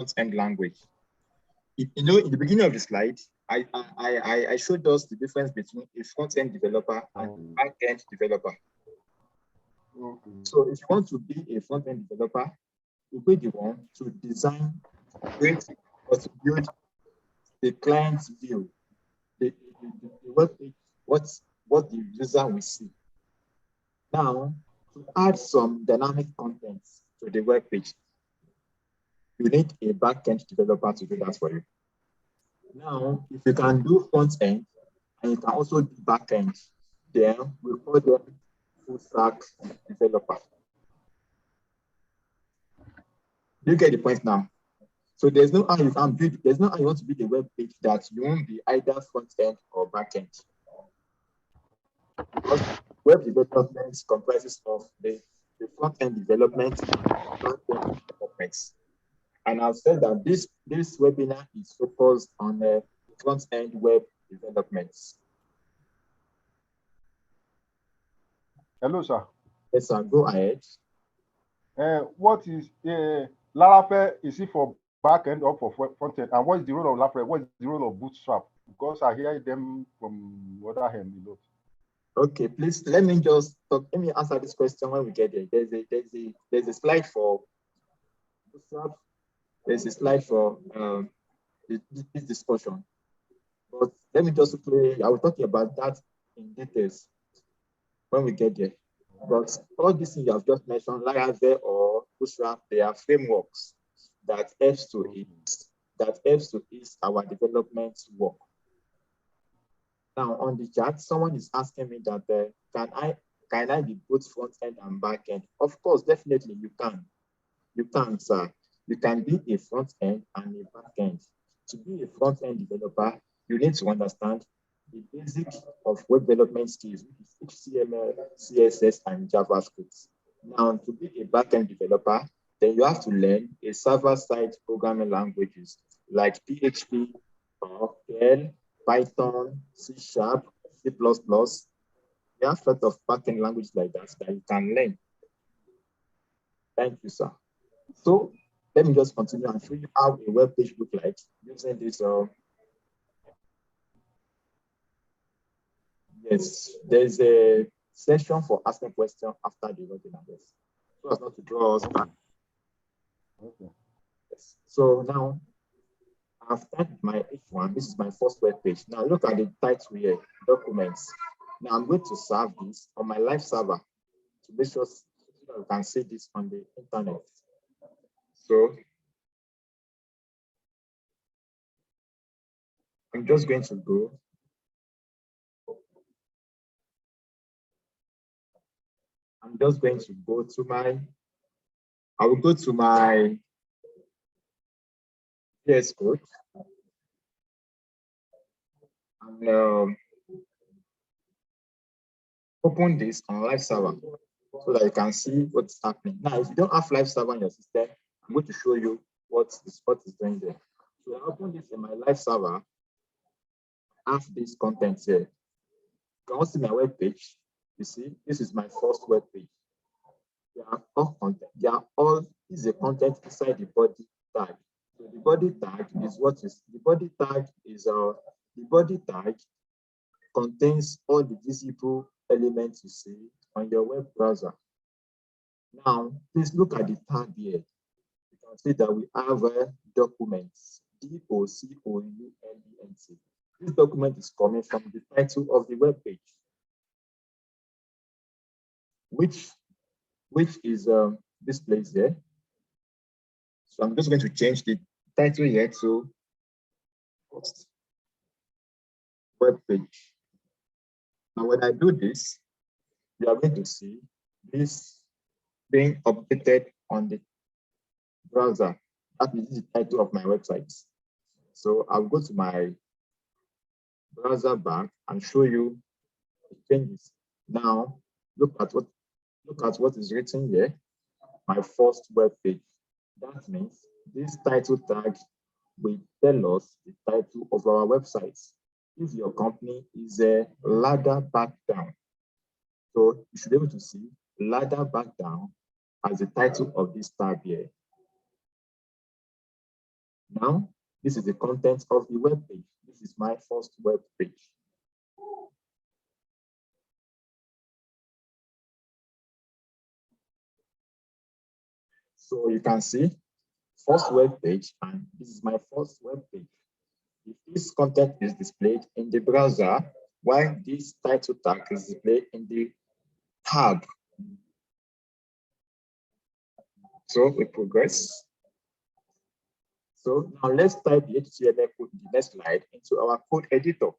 front-end language. You know, in the beginning of the slide, I showed us the difference between a front-end developer and a back-end developer. Okay. So if you want to be a front-end developer, you'll be the one to design, create, or to build the client's view, the web page, what the user will see. Now, to add some dynamic content to the web page, you need a back-end developer to do that for you. Now, if you can do front-end and you can also do back-end, then we call them full-stack developer. You get the point now? So there's no how you can build, there's no how you want to build a web page that you won't be either front-end or back-end. Because web development comprises of the front-end development and back-end development. And I've said that this webinar is focused on front-end web development. Hello, sir. Yes, sir. Go ahead. What is Laravel? Is it for back end or for front end? And what is the role of Laravel? What is the role of Bootstrap? Because I hear them from other hand a lot. Okay, please let me just talk. Let me answer this question when we get there. There's a slide for Bootstrap. There's a slide for this discussion. But let me just play. I will talk about that in details when we get there. But all these things you have just mentioned, Laravel or Bootstrap, they are frameworks that helps to ease our development work. Now on the chat, someone is asking me that can I be both front end and back end? Of course, definitely you can. You can, sir. You can be a front end and a back end. To be a front end developer, you need to understand the basics of web development skills, which is HTML, CSS, and JavaScript. Now, to be a backend developer, then you have to learn a server-side programming languages like PHP, or Perl, Python, C#, C++. We have a lot of backend languages like that you can learn. Thank you, sir. So let me just continue and show you how a web page looks like using this. Yes, there's a session for asking questions after the webinar. So as not to draw us back. Okay. Yes. So now I've started my H1. This is my first web page. Now look at the title here, documents. Now I'm going to serve this on my live server to make sure you can see this on the internet. So I'm just going to go. I'm just going to go to I will go to my VS Code and open this on live server so that you can see what's happening. Now, if you don't have live server in your system, I'm going to show you what is doing there. So I open this in my live server. I have this content here. You can also see my web page. You see, this is my first web page. They are all content. This is a content inside the body tag. So the body tag is the body tag contains all the visible elements you see on your web browser. Now, please look at the tag here. You can see that we have documents, documents. This document is coming from the title of the web page, which is this place here. So I'm just going to change the title here to first web page. Now, when I do this, you are going to see this being updated on the browser. That is the title of my website. So I'll go to my browser back and show you the changes. Now, look at what is written here. My first web page. That means this title tag will tell us the title of our website. If your company is a ladder back down, so you should be able to see ladder back down as the title of this tab here. Now, this is the content of the web page. This is my first web page. So you can see first web page, and this is my first web page. If this content is displayed in the browser, while this title tag is displayed in the tab. So we progress. So now let's type the HTML code in the next slide into our code editor.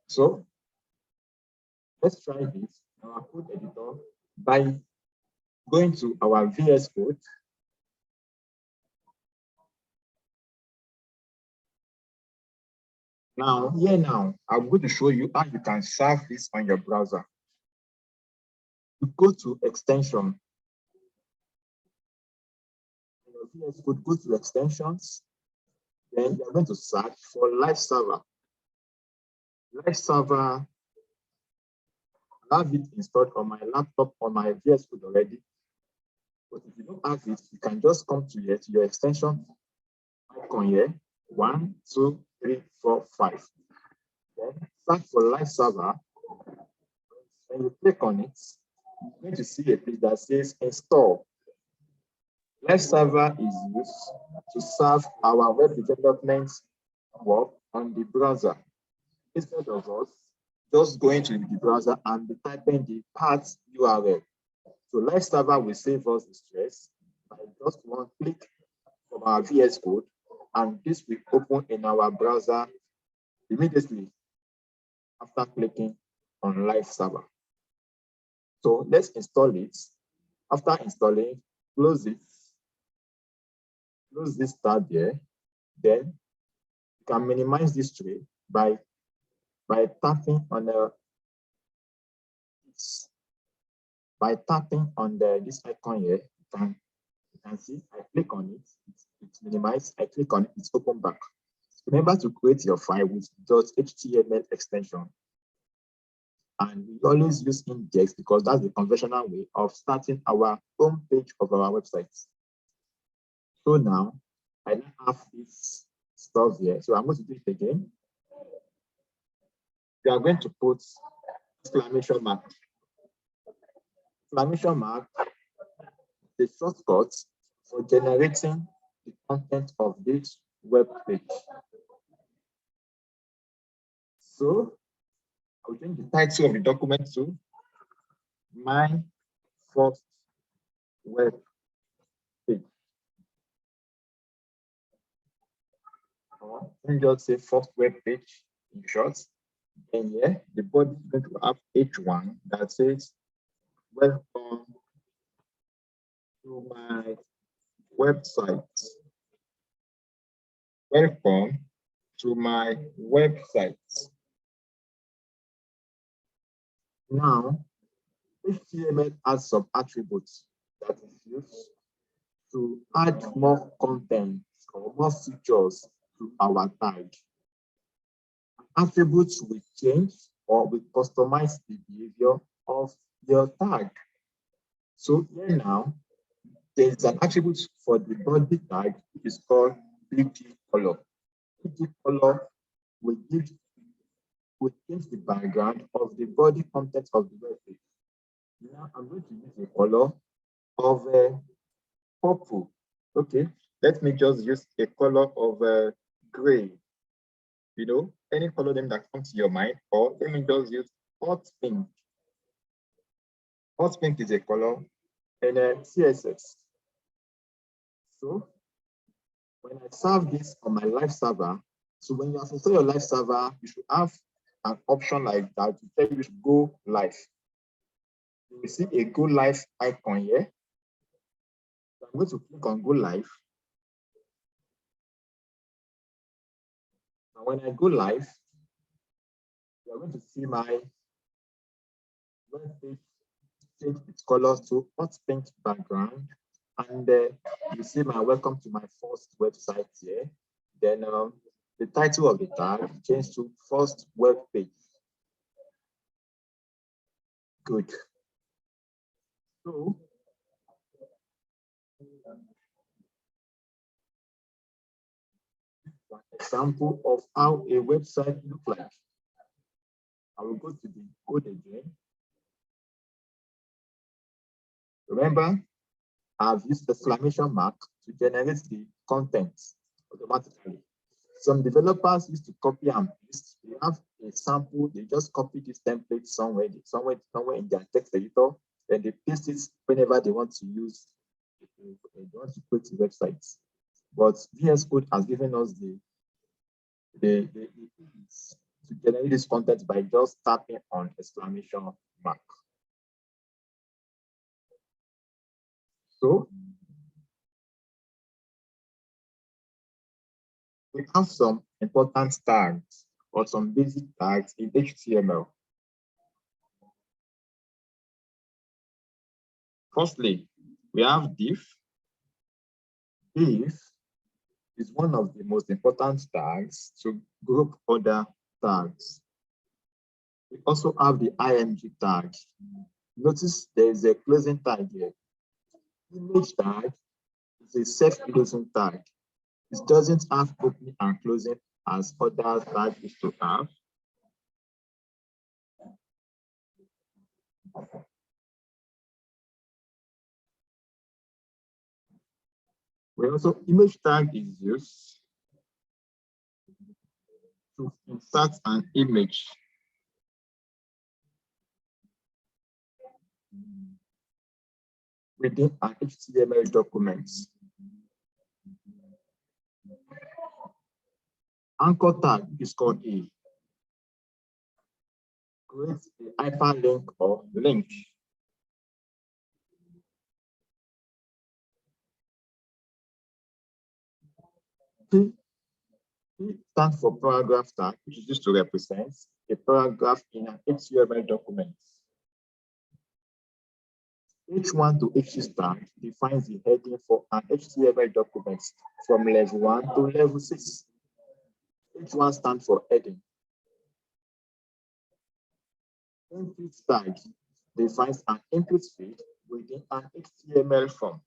So let's try this in our code editor by going to our VS Code. Now, I'm going to show you how you can serve this on your browser. You go to extension. In your VS Code, go to extensions. Then you're going to search for live server. Live server, I have it installed on my laptop on my VS Code already. But if you don't have it, you can just come to here to your extension icon here. 1, 2, 3, 4, 5. Then search for live server. When you click on it, you're going to see a page that says install. Live server is used to serve our web development work on the browser. Instead of us just going to the browser and typing the path URL. So live server will save us the stress by just one click from our VS Code, and this will open in our browser immediately after clicking on live server. So let's install it. After installing, close it. Close this tab here. Then you can minimize this tray by tapping on this icon here. You can see I click on it, it's minimized. I click on it, it's open back. Remember to create your file with .html extension. And we always use index because that's the conventional way of starting our home page of our website. So now I now have this stuff here. So I'm going to do it again. We are going to put exclamation mark. Exclamation mark is a shortcut for generating the content of this web page. So I'll change the title of the document to my first web page. Or let me just say first web page in short. And here the body is going to have H1 that says welcome to my website. Welcome to my website. Now, HTML has some attributes that is used to add more content or more features to our tag. Attributes will change or will customize the behavior of your tag. So here now, there is an attribute for the body tag, which is called BG color. BG color will change the background of the body content of the web page. Now I'm going to use a color of purple. Okay, let me just use a color of gray. You know, any color name that comes to your mind, or let me just use hot pink. Hot pink is a color in CSS. So when I serve this on my live server, so when you have installed your live server, you should have an option like that to tell you should go live. You will see a go live icon here. So I'm going to click on go live. And when I go live, you are going to see my web page change its colors to hot pink background. And you see my welcome to my first website here. Then the title of the tag changed to first web page. Good. So an example of how a website looks like. I will go to the code again. Remember, I've used the exclamation mark to generate the contents automatically. Some developers used to copy and paste. They have a sample, they just copy this template somewhere in their text editor, and they paste it whenever they want to use, they want to create websites. But VS Code has given us the ease to generate this content by just tapping on exclamation mark. So we have some important tags or some basic tags in HTML. Firstly, we have div. Div is one of the most important tags to group other tags. We also have the img tag. Notice there is a closing tag here. Image tag is a self-closing tag. It doesn't have opening and closing as other tags used to have. We also, image tag is used to insert an image within an HTML document. Anchor tag is called a creates a hyperlink or link. P stands for paragraph tag, which is used to represent a paragraph in an HTML document. H1 to H6 tag defines the heading for an HTML document from level 1 to level 6. H1 stands for heading. Input tag defines an input field within an HTML form.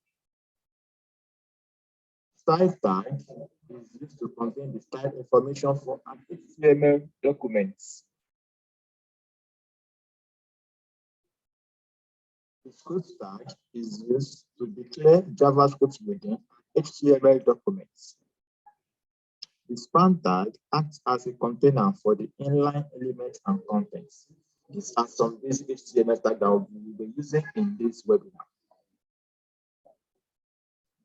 Style tag is used to contain the style information for an HTML document. The script tag is used to declare JavaScript within HTML documents. The span tag acts as a container for the inline elements and contents. These are some basic HTML tags that we will be using in this webinar.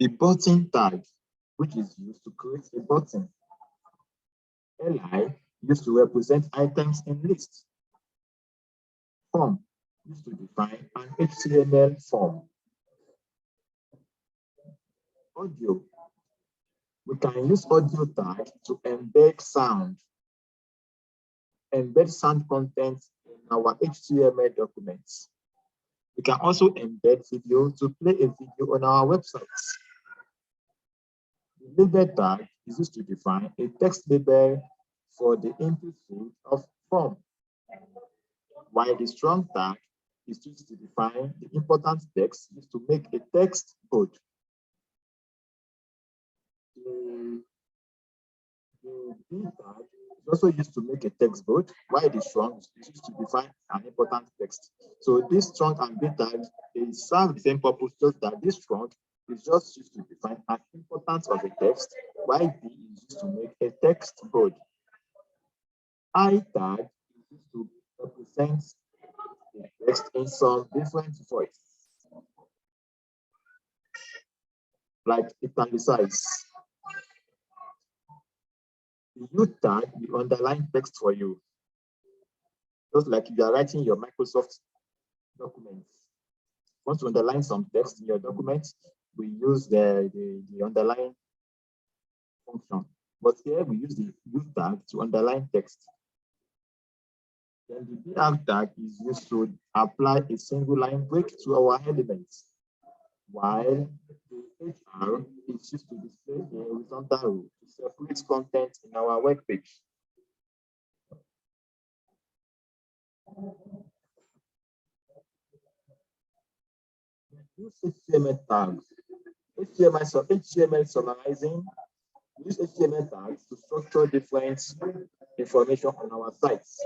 The button tag, which is used to create a button. Li used to represent items in lists. Form used to define an HTML form. Audio. We can use audio tag to embed sound content in our HTML documents. We can also embed video to play a video on our websites. The label tag is used to define a text label for the input field of form, while the strong tag is used to define the important text used to make a text code. The B tag is also used to make a text code, while the strong is used to define an important text. So this strong and B tags, they serve the same purpose, just that this strong is just used to define an importance of a text, while B is used to make a text code. I tag is used to represent the text in some different voice, like italicize. The U tag will underline text for you, just like if you are writing your Microsoft documents. Once you underline some text in your document, we use the underline function. But here we use the U tag to underline text. Then the BR tag is used to apply a single line break to our elements, while the HR is used to display a horizontal row to separate content in our web page. Use HTML tags. HTML summarizing use HTML tags to structure different information on our sites.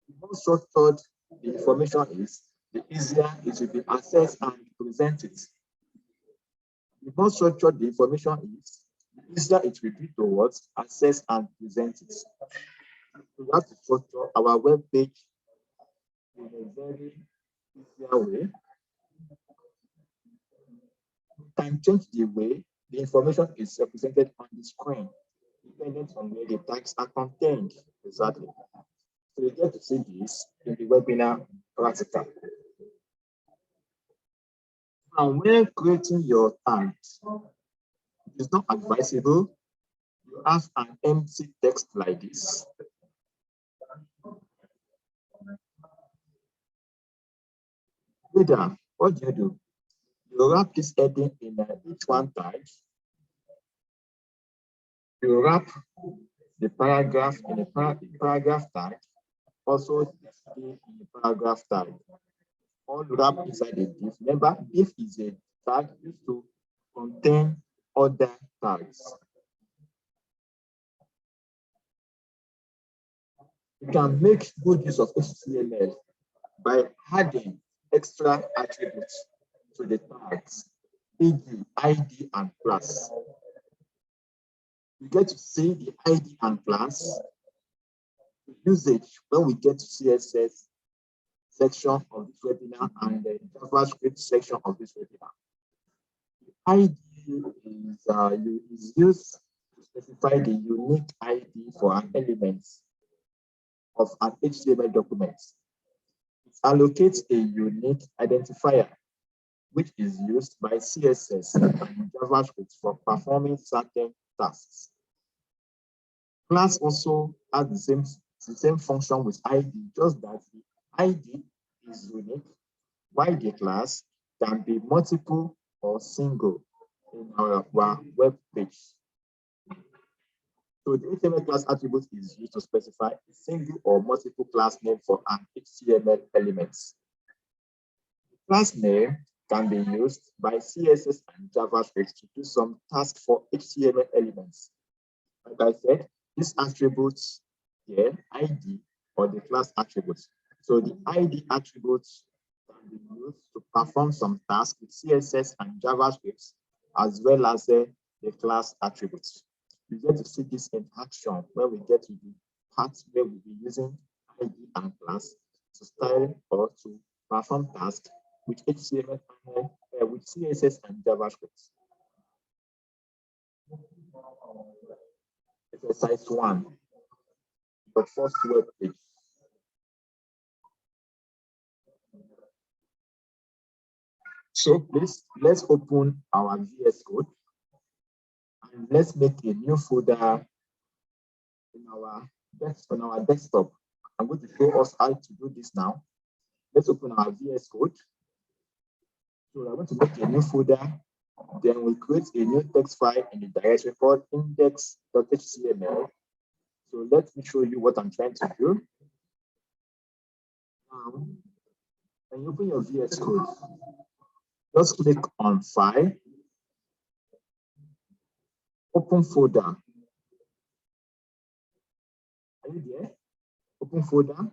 The more structured the information is, the easier it will be accessed and presented. The more structured the information is, the easier it will be towards access and present it. We have to structure our web page in a very easier way. We can change the way the information is represented on the screen, depending on where the tags are contained. Exactly. So you get to see this in the webinar practical. And when creating your tags, it is not advisable you have an empty text like this. Reader, what do? You wrap this heading in each one tag. You wrap the paragraph in a paragraph tag, also in a paragraph tag. All wrapped inside a div. Remember, div is a tag used to contain other tags. You can make good use of HTML by adding extra attributes to the tags, e.g., ID and class. You get to see the ID and class usage when we get to CSS section of this webinar and the JavaScript section of this webinar. The ID is used to specify the unique ID for an element of an HTML document. It allocates a unique identifier, which is used by CSS and JavaScript for performing certain tasks. Class also has the same function with ID, just that the ID is unique, while the class can be multiple or single in our web page. So the HTML class attribute is used to specify a single or multiple class name for an HTML element. The class name can be used by CSS and JavaScript to do some tasks for HTML elements. Like I said, these attributes here, ID or the class attributes. So the ID attributes can be used to perform some tasks with CSS and JavaScript, as well as the class attributes. You get to see this in action when we get to the part where we'll be using ID and class to style or to perform tasks with HTML and with CSS and JavaScript. Exercise 1, the first web page. So please, let's open our VS Code and let's make a new folder on our desktop. I'm going to show us how to do this now. Let's open our VS Code. So we're going to make a new folder. Then we'll create a new text file in the directory called index.html. So let me show you what I'm trying to do. When you open your VS Code, just click on File, Open Folder. Are you there? Open Folder.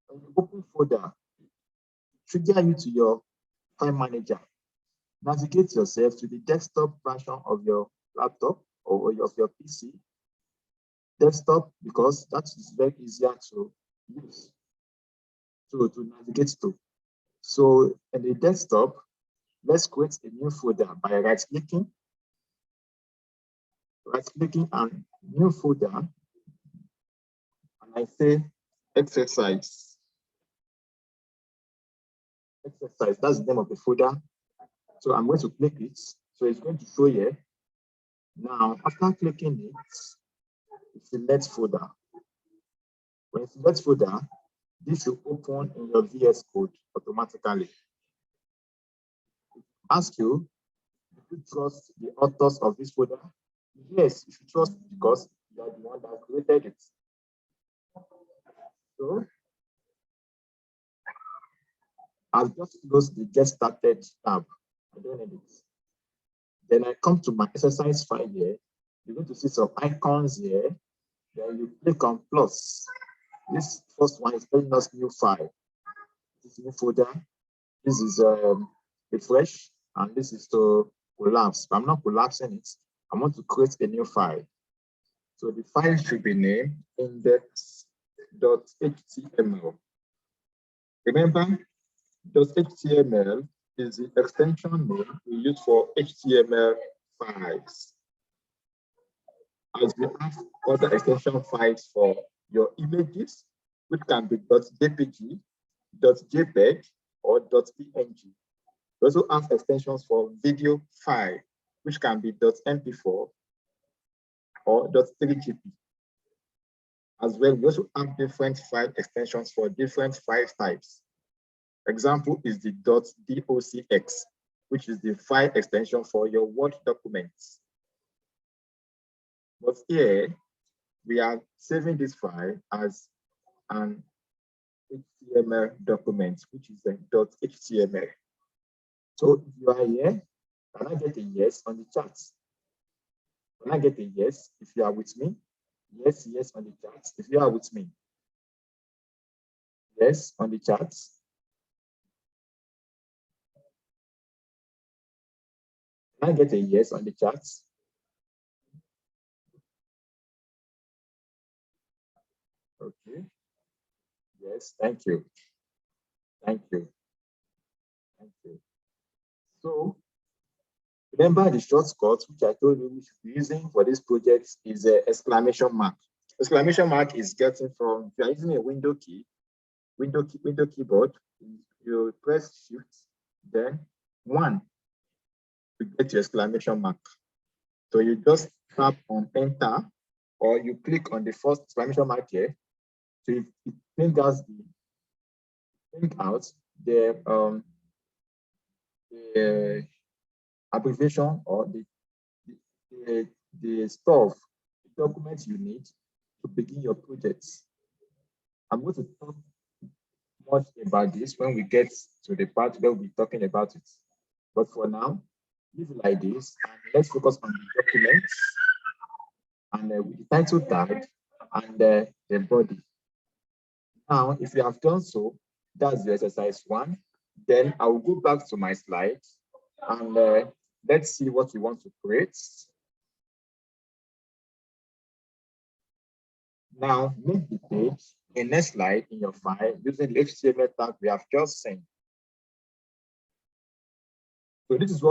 When you open folder, trigger you to your file manager. Navigate yourself to the desktop version of your laptop or of your PC. Desktop, because that is very easier to use, to navigate to. So in the desktop, let's create a new folder by right-clicking on new folder, and I say exercise. Exercise, that's the name of the folder. So I'm going to click it. So it's going to show here. Now, after clicking it, select folder. When you select folder, this will open in your VS Code automatically. Ask you, do you trust the authors of this folder? Yes, you should trust it because you are the one that created it. So I've just closed the Get Started tab. I don't need it. Then I come to my exercise file here. You're going to see some icons here. Then you click on plus. This first one is telling us new file. This is new folder. This is refresh, and this is to collapse. But I'm not collapsing it. I want to create a new file. So the file should be named index.html. Remember, .html is the extension name we use for HTML files. As we have other extension files for your images, which can be .jpg, .jpeg, or .png. We also have extensions for video file, which can be .mp4 or .3gp. As well, we also have different file extensions for different file types. Example is the .docx, which is the file extension for your Word documents. But here, we are saving this file as an HTML document, which is a .html. So if you are here, can I get a yes on the chat? Can I get a yes if you are with me? Yes, yes on the chat if you are with me. Yes on the chat. Can I get a yes on the chat? Okay. Yes, thank you. Thank you. Thank you. So remember the shortcut which I told you we should be using for this project is an exclamation mark. Exclamation mark is getting from, if you are using a window keyboard, you press shift, then 1 to get your exclamation mark. So you just tap on enter, or you click on the first exclamation mark here. So it brings out the abbreviation or the stuff, the documents you need to begin your projects. I'm going to talk much about this when we get to the part where we're talking about it. But for now, leave it like this, and let's focus on the documents and with the title tag and the body. Now, if you have done so, that's the exercise 1. Then I will go back to my slides and let's see what we want to create. Now, make the page a next slide in your file using the HTML tag we have just seen. So this is what